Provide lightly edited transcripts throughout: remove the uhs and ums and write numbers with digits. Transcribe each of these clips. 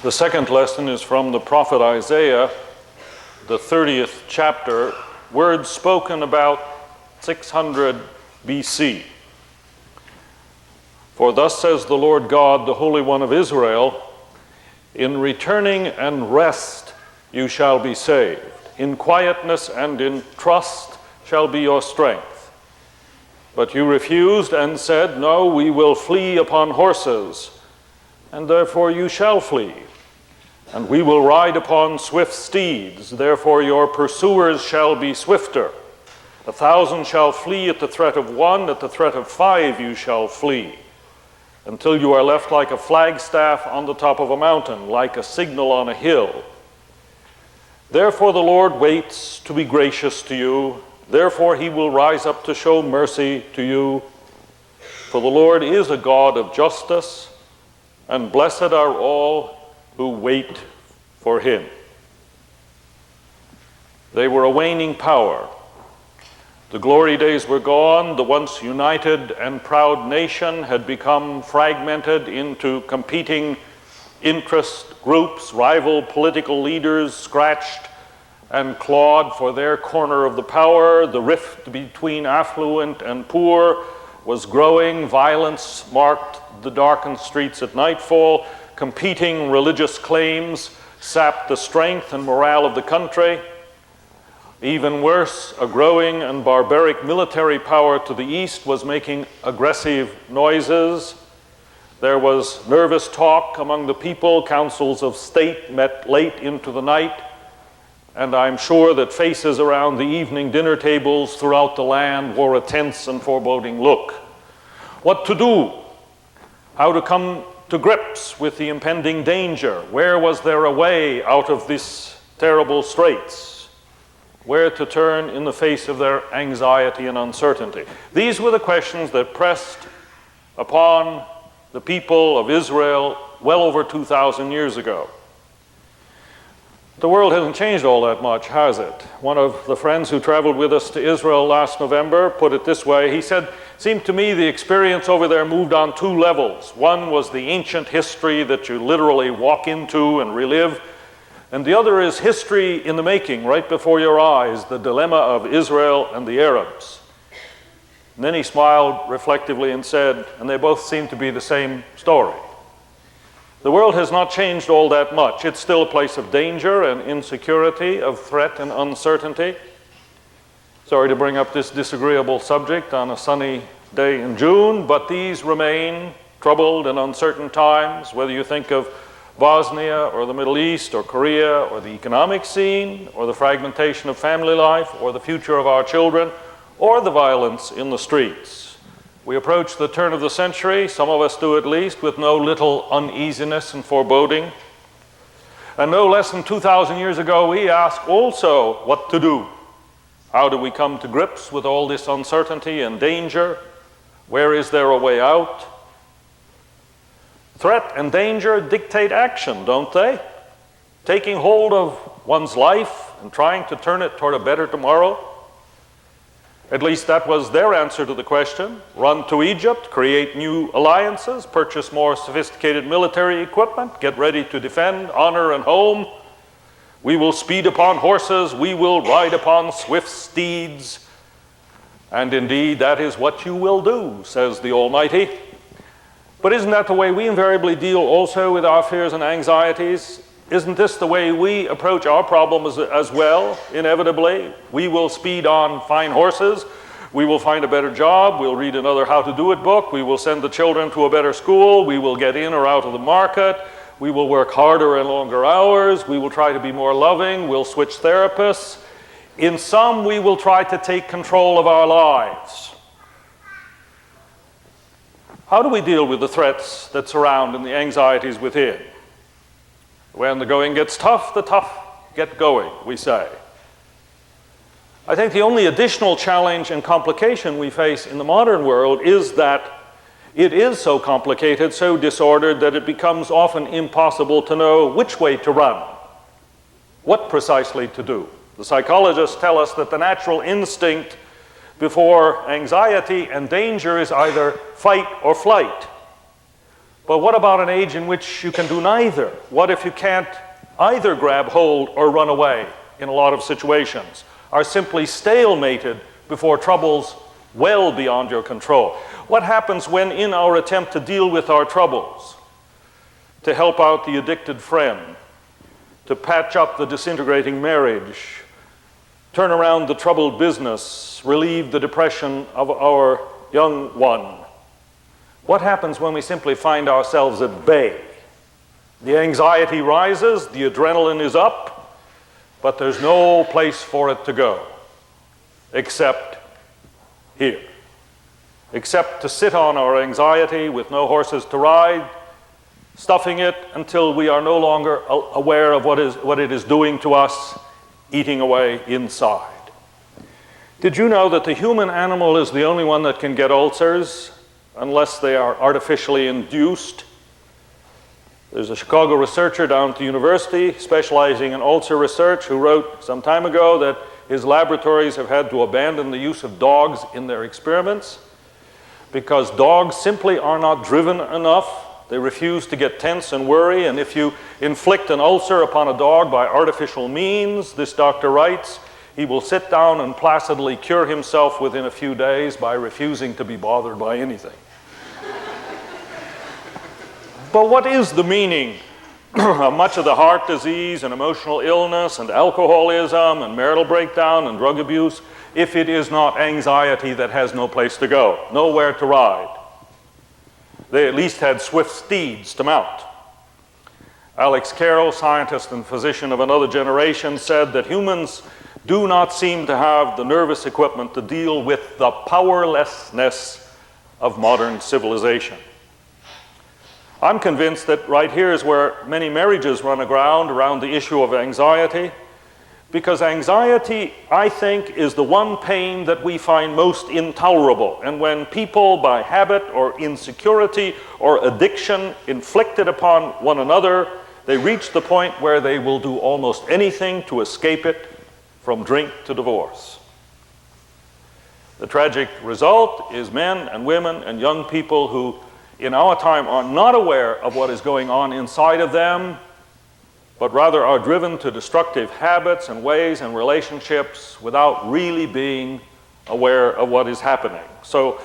The second lesson is from the prophet Isaiah, the 30th chapter, words spoken about 600 BC. For thus says the Lord God, the Holy One of Israel, in returning and rest you shall be saved. In quietness and in trust shall be your strength. But you refused and said, no, we will flee upon horses, and therefore you shall flee. And we will ride upon swift steeds, therefore your pursuers shall be swifter. 1,000 shall flee at the threat of one, at the threat of 5 you shall flee, until you are left like a flagstaff on the top of a mountain, like a signal on a hill. Therefore the Lord waits to be gracious to you, therefore he will rise up to show mercy to you. For the Lord is a God of justice, and blessed are all who wait for him. They were a waning power. The glory days were gone. The once united and proud nation had become fragmented into competing interest groups. Rival political leaders scratched and clawed for their corner of the power. The rift between affluent and poor was growing. Violence marked the darkened streets at nightfall. Competing religious claims sapped the strength and morale of the country. Even worse, a growing and barbaric military power to the east was making aggressive noises. There was nervous talk among the people. Councils of state met late into the night. And I'm sure that faces around the evening dinner tables throughout the land wore a tense and foreboding look. What to do? How to come to grips with the impending danger? Where was there a way out of this terrible straits? Where to turn in the face of their anxiety and uncertainty? These were the questions that pressed upon the people of Israel well over 2,000 years ago. The world hasn't changed all that much, has it? One of the friends who traveled with us to Israel last November put it this way. He said, it seemed to me the experience over there moved on 2 levels. One was the ancient history that you literally walk into and relive. And the other is history in the making, right before your eyes, the dilemma of Israel and the Arabs. And then he smiled reflectively and said, and they both seem to be the same story. The world has not changed all that much. It's still a place of danger and insecurity, of threat and uncertainty. Sorry to bring up this disagreeable subject on a sunny day in June, but these remain troubled and uncertain times, whether you think of Bosnia or the Middle East or Korea or the economic scene or the fragmentation of family life or the future of our children or the violence in the streets. We approach the turn of the century, some of us do at least, with no little uneasiness and foreboding. And no less than 2,000 years ago, we ask also what to do. How do we come to grips with all this uncertainty and danger? Where is there a way out? Threat and danger dictate action, don't they? Taking hold of one's life and trying to turn it toward a better tomorrow. At least that was their answer to the question. Run to Egypt, create new alliances, purchase more sophisticated military equipment, get ready to defend honor and home. We will speed upon horses, we will ride upon swift steeds. And indeed, that is what you will do, says the Almighty. But isn't that the way we invariably deal also with our fears and anxieties? Isn't this the way we approach our problems as well, inevitably? We will speed on fine horses, we will find a better job, we'll read another how to do it book, we will send the children to a better school, we will get in or out of the market, we will work harder and longer hours, we will try to be more loving, we'll switch therapists. In sum, we will try to take control of our lives. How do we deal with the threats that surround and the anxieties within? When the going gets tough, the tough get going, we say. I think the only additional challenge and complication we face in the modern world is that it is so complicated, so disordered, that it becomes often impossible to know which way to run, what precisely to do. The psychologists tell us that the natural instinct before anxiety and danger is either fight or flight. But what about an age in which you can do neither? What if you can't either grab hold or run away in a lot of situations, are simply stalemated before troubles well beyond your control? What happens when, in our attempt to deal with our troubles, to help out the addicted friend, to patch up the disintegrating marriage, turn around the troubled business, relieve the depression of our young one? What happens when we simply find ourselves at bay? The anxiety rises, the adrenaline is up, but there's no place for it to go except here. Except to sit on our anxiety with no horses to ride, stuffing it until we are no longer aware of what it is doing to us, eating away inside. Did you know that the human animal is the only one that can get ulcers unless they are artificially induced? There's a Chicago researcher down at the university specializing in ulcer research who wrote some time ago that his laboratories have had to abandon the use of dogs in their experiments because dogs simply are not driven enough. They refuse to get tense and worry, and if you inflict an ulcer upon a dog by artificial means, this doctor writes, he will sit down and placidly cure himself within a few days by refusing to be bothered by anything. But what is the meaning of much of the heart disease and emotional illness and alcoholism and marital breakdown and drug abuse if it is not anxiety that has no place to go, nowhere to ride? They at least had swift steeds to mount. Alex Carroll, scientist and physician of another generation, said that humans do not seem to have the nervous equipment to deal with the powerlessness of modern civilization. I'm convinced that right here is where many marriages run aground around the issue of anxiety, because anxiety, I think, is the one pain that we find most intolerable. And when people, by habit or insecurity or addiction, inflict it upon one another, they reach the point where they will do almost anything to escape it, from drink to divorce. The tragic result is men and women and young people who, in our time, are not aware of what is going on inside of them, but rather are driven to destructive habits and ways and relationships without really being aware of what is happening. So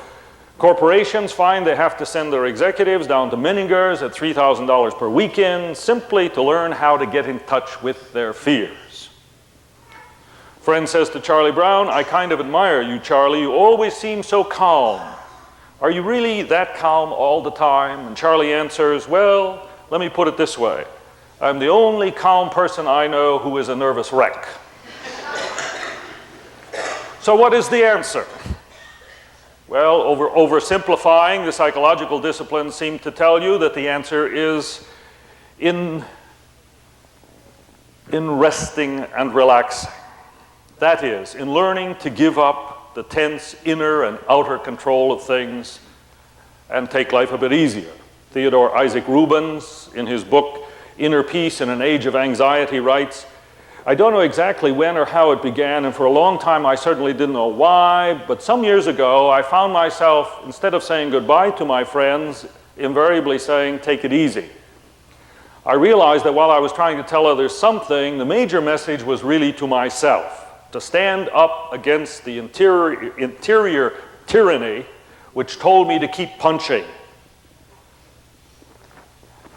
corporations find they have to send their executives down to Meningers at $3,000 per weekend simply to learn how to get in touch with their fears. Friend says to Charlie Brown, "I kind of admire you, Charlie. You always seem so calm. Are you really that calm all the time?" And Charlie answers, "Well, let me put it this way. I'm the only calm person I know who is a nervous wreck." So what is the answer? Well, oversimplifying, the psychological disciplines seem to tell you that the answer is in resting and relaxing. That is, in learning to give up the tense inner and outer control of things and take life a bit easier. Theodore Isaac Rubens, in his book Inner Peace in an Age of Anxiety, writes, "I don't know exactly when or how it began, and for a long time I certainly didn't know why, but some years ago I found myself, instead of saying goodbye to my friends, invariably saying, 'Take it easy.' I realized that while I was trying to tell others something, the major message was really to myself, to stand up against the interior tyranny which told me to keep punching."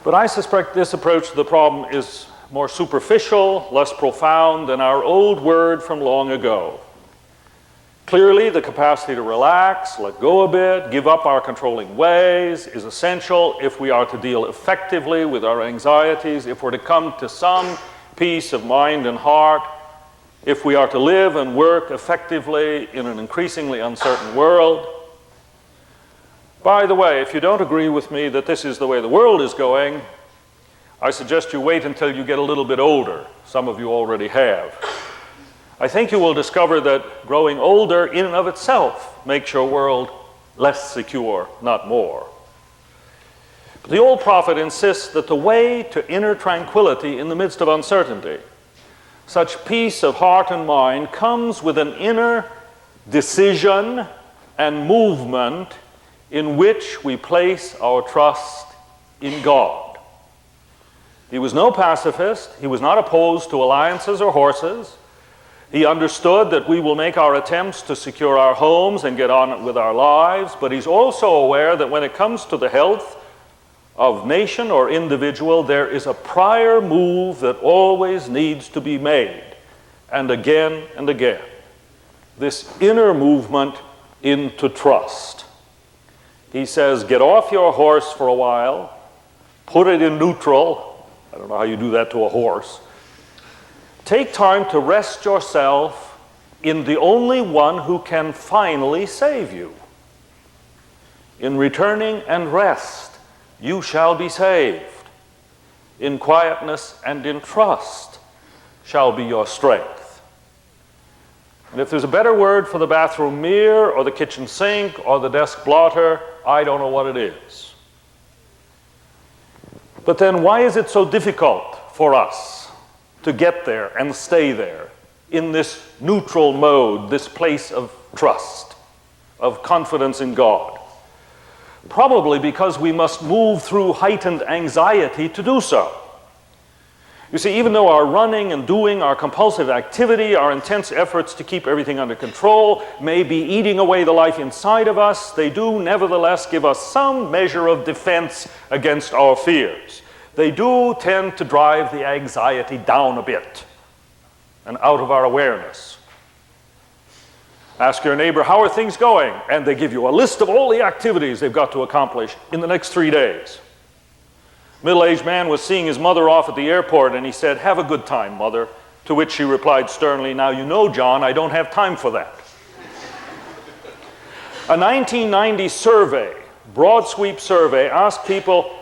But I suspect this approach to the problem is more superficial, less profound than our old word from long ago. Clearly, the capacity to relax, let go a bit, give up our controlling ways is essential if we are to deal effectively with our anxieties, if we're to come to some peace of mind and heart, if we are to live and work effectively in an increasingly uncertain world. By the way, if you don't agree with me that this is the way the world is going, I suggest you wait until you get a little bit older. Some of you already have. I think you will discover that growing older in and of itself makes your world less secure, not more. But the old prophet insists that the way to inner tranquility in the midst of uncertainty, such peace of heart and mind, comes with an inner decision and movement in which we place our trust in God. He was no pacifist. He was not opposed to alliances or horses. He understood that we will make our attempts to secure our homes and get on with our lives, but he's also aware that when it comes to the health of nation or individual, there is a prior move that always needs to be made, and again and again. This inner movement into trust. He says, get off your horse for a while, put it in neutral. I don't know how you do that to a horse. Take time to rest yourself in the only one who can finally save you. In returning and rest, you shall be saved. In quietness and in trust shall be your strength. And if there's a better word for the bathroom mirror or the kitchen sink or the desk blotter, I don't know what it is. But then why is it so difficult for us to get there and stay there in this neutral mode, this place of trust, of confidence in God? Probably because we must move through heightened anxiety to do so. You see, even though our running and doing, our compulsive activity, our intense efforts to keep everything under control may be eating away the life inside of us, they do nevertheless give us some measure of defense against our fears. They do tend to drive the anxiety down a bit and out of our awareness. Ask your neighbor, how are things going? And they give you a list of all the activities they've got to accomplish in the next 3 days. Middle-aged man was seeing his mother off at the airport, and he said, have a good time, mother. To which she replied sternly, now you know, John, I don't have time for that. A 1990 survey, broad sweep survey, asked people,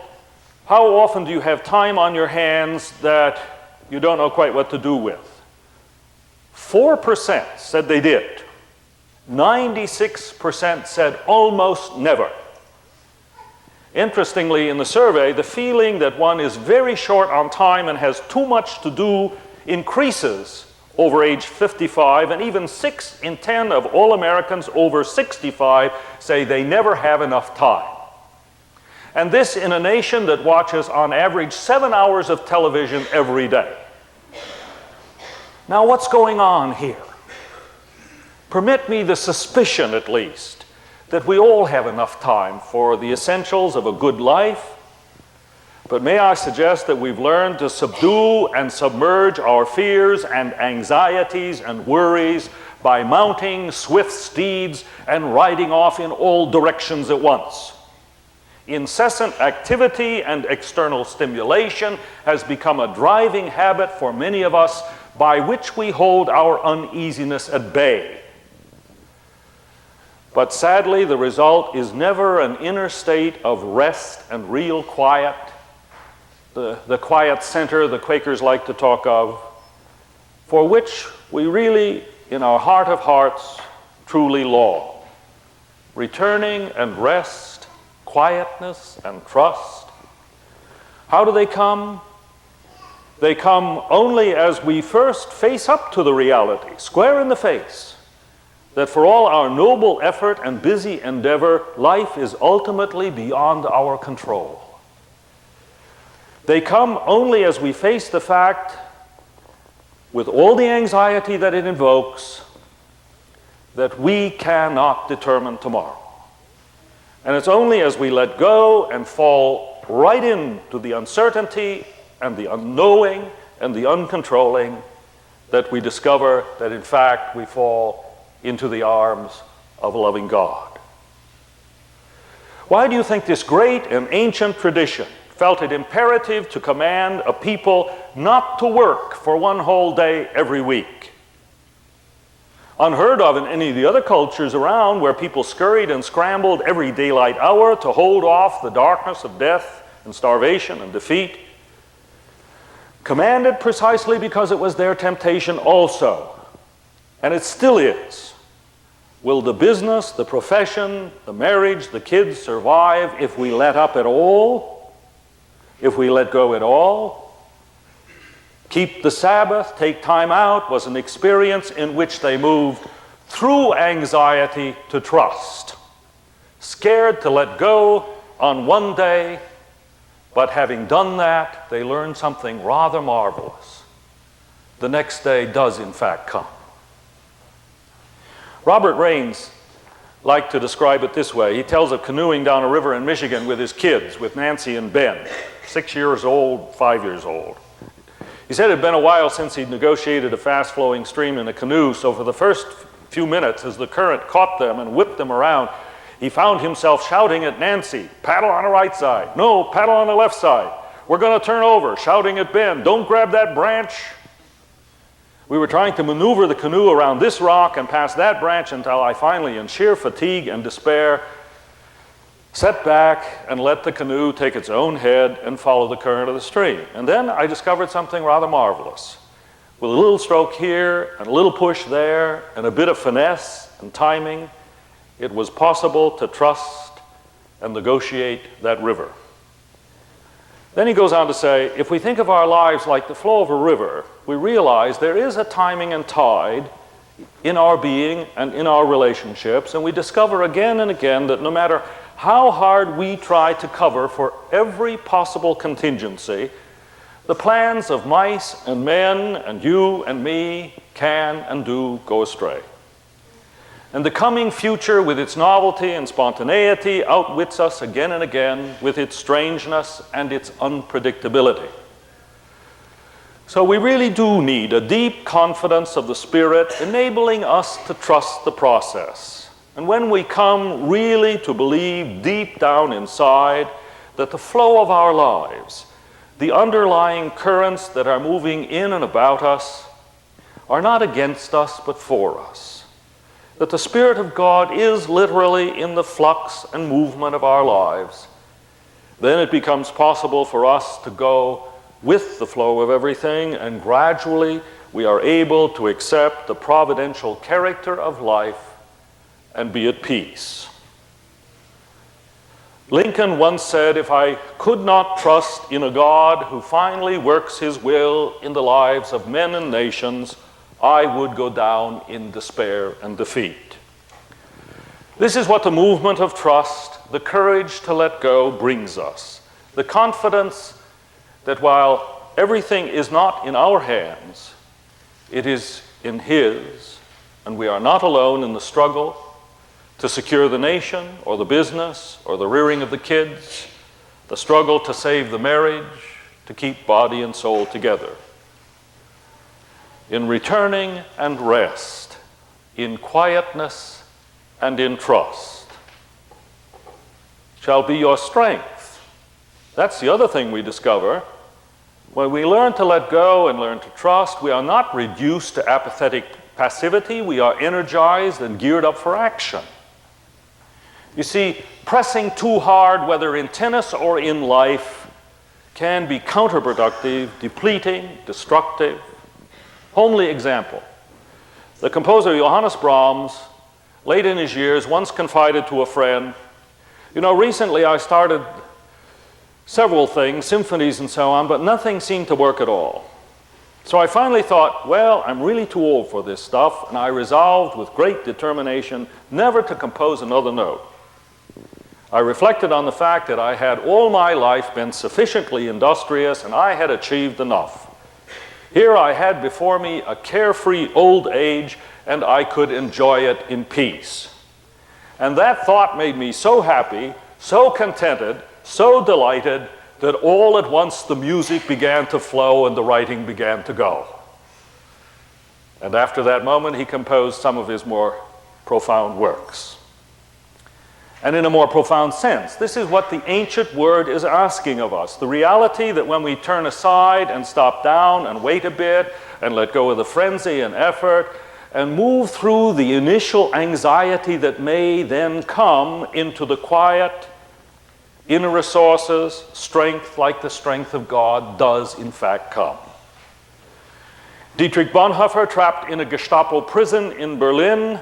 how often do you have time on your hands that you don't know quite what to do with? 4% said they did. 96% said almost never. Interestingly, in the survey, the feeling that one is very short on time and has too much to do increases over age 55, and even 6 in 10 of all Americans over 65 say they never have enough time. And this in a nation that watches on average 7 hours of television every day. Now, what's going on here? Permit me the suspicion, at least, that we all have enough time for the essentials of a good life. But may I suggest that we've learned to subdue and submerge our fears and anxieties and worries by mounting swift steeds and riding off in all directions at once. Incessant activity and external stimulation has become a driving habit for many of us by which we hold our uneasiness at bay. But sadly, the result is never an inner state of rest and real quiet, the quiet center the Quakers like to talk of, for which we really, in our heart of hearts, truly long. Returning and rest, quietness and trust. How do they come? They come only as we first face up to the reality, square in the face, that for all our noble effort and busy endeavor, life is ultimately beyond our control. They come only as we face the fact, with all the anxiety that it invokes, that we cannot determine tomorrow. And it's only as we let go and fall right into the uncertainty and the unknowing and the uncontrolling that we discover that in fact we fall into the arms of a loving God. Why do you think this great and ancient tradition felt it imperative to command a people not to work for one whole day every week? Unheard of in any of the other cultures around, where people scurried and scrambled every daylight hour to hold off the darkness of death and starvation and defeat. Commanded precisely because it was their temptation also, and it still is. Will the business, the profession, the marriage, the kids survive if we let up at all? If we let go at all? Keep the Sabbath, take time out, was an experience in which they moved through anxiety to trust. Scared to let go on one day, But having done that, they learn something rather marvelous. The next day does in fact come. Robert Raines liked to describe it this way. He tells of canoeing down a river in Michigan with his kids, with Nancy and Ben, 6 years old, 5 years old. He said it had been a while since he'd negotiated a fast-flowing stream in a canoe, so for the first few minutes, as the current caught them and whipped them around, he found himself shouting at Nancy, "Paddle on the right side. No, paddle on the left side. We're going to turn over." Shouting at Ben, "Don't grab that branch." We were trying to maneuver the canoe around this rock and past that branch until I finally, in sheer fatigue and despair, sat back and let the canoe take its own head and follow the current of the stream. And then I discovered something rather marvelous. With a little stroke here and a little push there and a bit of finesse and timing, it was possible to trust and negotiate that river. Then he goes on to say, if we think of our lives like the flow of a river, we realize there is a timing and tide in our being and in our relationships, and we discover again and again that no matter how hard we try to cover for every possible contingency, the plans of mice and men and you and me can and do go astray. And the coming future, with its novelty and spontaneity, outwits us again and again with its strangeness and its unpredictability. So we really do need a deep confidence of the Spirit, enabling us to trust the process. And when we come really to believe deep down inside that the flow of our lives, the underlying currents that are moving in and about us, are not against us but for us, that the Spirit of God is literally in the flux and movement of our lives, then it becomes possible for us to go with the flow of everything, and gradually we are able to accept the providential character of life and be at peace. Lincoln once said, "If I could not trust in a God who finally works his will in the lives of men and nations, I would go down in despair and defeat." This is what the movement of trust, the courage to let go, brings us. The confidence that while everything is not in our hands, it is in His, and we are not alone in the struggle to secure the nation or the business or the rearing of the kids, the struggle to save the marriage, to keep body and soul together. In returning and rest, in quietness and in trust, shall be your strength. That's the other thing we discover. When we learn to let go and learn to trust, we are not reduced to apathetic passivity. We are energized and geared up for action. You see, pressing too hard, whether in tennis or in life, can be counterproductive, depleting, destructive. Homely example. The composer Johannes Brahms, late in his years, once confided to a friend, recently I started several things, symphonies and so on, but nothing seemed to work at all. So I finally thought, well, I'm really too old for this stuff, and I resolved with great determination never to compose another note. I reflected on the fact that I had all my life been sufficiently industrious and I had achieved enough. Here I had before me a carefree old age, and I could enjoy it in peace. And that thought made me so happy, so contented, so delighted, that all at once the music began to flow and the writing began to go. And after that moment, he composed some of his more profound works. And in a more profound sense, this is what the ancient word is asking of us. The reality that when we turn aside and stop down and wait a bit and let go of the frenzy and effort and move through the initial anxiety that may then come into the quiet, inner resources, strength like the strength of God does in fact come. Dietrich Bonhoeffer, trapped in a Gestapo prison in Berlin,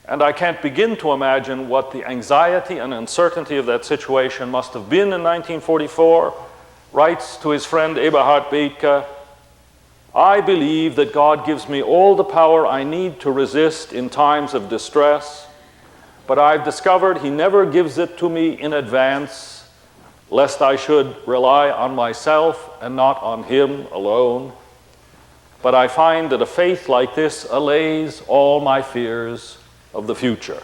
and I can't begin to imagine what the anxiety and uncertainty of that situation must have been in 1944, writes to his friend Eberhard Bethke, "I believe that God gives me all the power I need to resist in times of distress, but I've discovered He never gives it to me in advance, lest I should rely on myself and not on him alone. But I find that a faith like this allays all my fears of the future.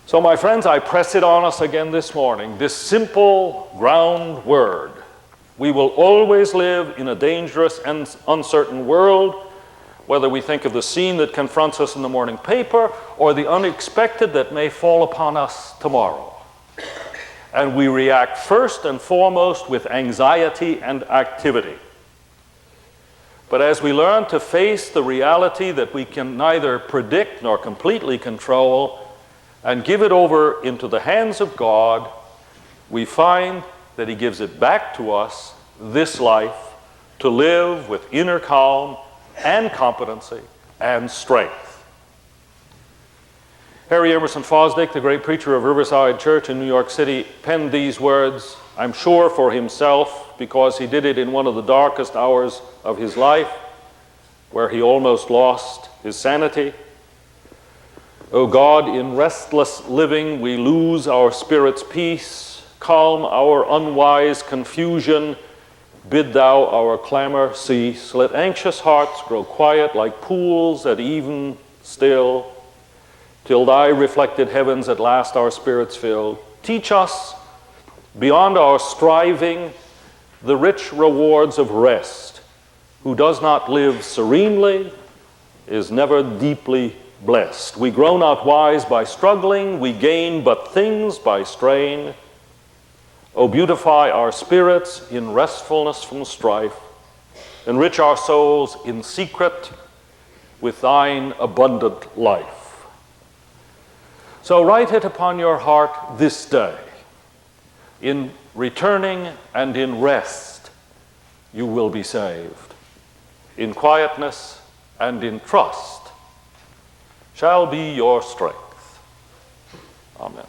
So, my friends, I press it on us again this morning, this simple ground word. We will always live in a dangerous and uncertain world, whether we think of the scene that confronts us in the morning paper or the unexpected that may fall upon us tomorrow. And we react first and foremost with anxiety and activity. But as we learn to face the reality that we can neither predict nor completely control and give it over into the hands of God, we find that he gives it back to us, this life, to live with inner calm and competency and strength. Harry Emerson Fosdick, the great preacher of Riverside Church in New York City, penned these words, I'm sure for himself, because he did it in one of the darkest hours of his life, where he almost lost his sanity. O God, in restless living we lose our spirit's peace. Calm our unwise confusion. Bid thou our clamor cease. Let anxious hearts grow quiet like pools at even still, till thy reflected heavens at last our spirits fill. Teach us, beyond our striving, the rich rewards of rest. Who does not live serenely is never deeply blessed. We grow not wise by struggling, we gain but things by strain. O beautify our spirits in restfulness from strife, enrich our souls in secret with thine abundant life. So write it upon your heart this day. In returning and in rest, you will be saved. In quietness and in trust shall be your strength. Amen.